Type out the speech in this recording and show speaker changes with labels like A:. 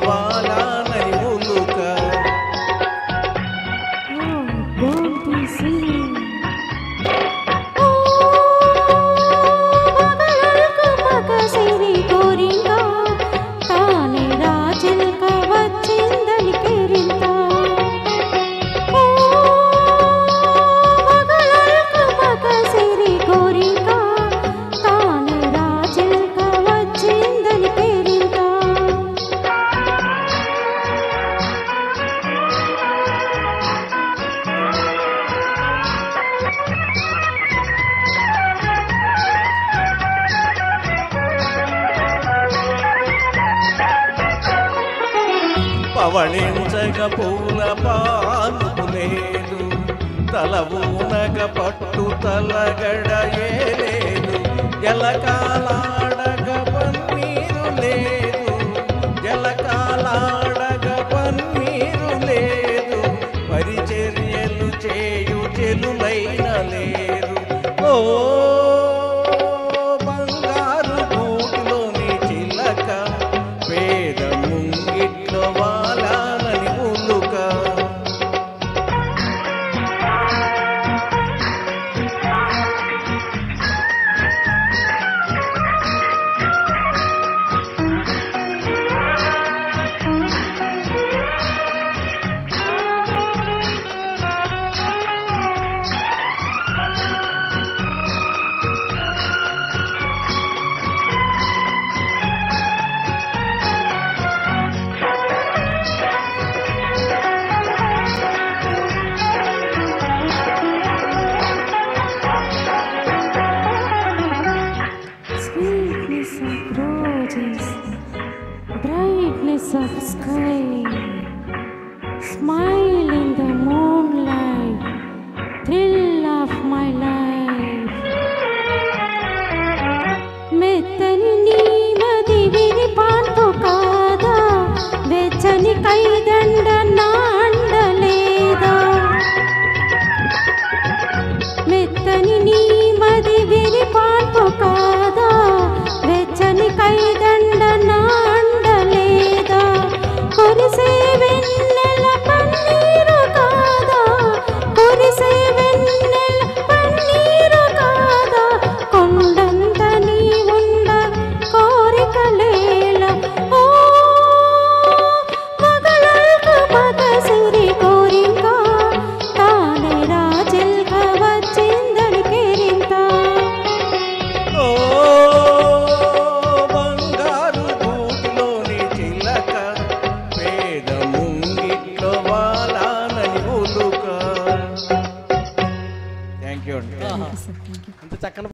A: వాలానని ఉలుక. పవళించగ పూల పానుపు లేదు, తల ఊనగ పట్టు తలగడ ఏలేదు, జలకాలాడగ పన్నీరు లేదు, జలకాలాడగ పన్నీరు లేదు, పరిచర్యలు చేయు చెలులైన లేరు. ఓ బంగారు గూటిలోని చిలక, పేద ముంగిట్లో వాలానని ఉలుక.
B: Brightness of sky, smile in the moonlight, thrill of my life. మెత్తని నీ మది విని పాన్పు కాదా, వెచ్చని కైదండ నాండలేదా. మెత్తని నీ మది విని పాన్పు కాదా, వెచ్చని కైదండ నాండలేదా. కురిసే వెన్నెల పన్నీరు కాదా, కురిసే వెన్నెల పన్నీరు కాదా. కొండంత నీ ఉండ కోరికలేల, ఓ మగలకు మగసిరి కోరిక, తానే రాజల్క వచ్చిందని కేరింత.
A: ఓ బంగారు గూటిలోని చిలక, పేద ముంగిట్లో వాలానని ఉలుక. థ్యాంక్ యూ అండి.
C: అంత చక్కని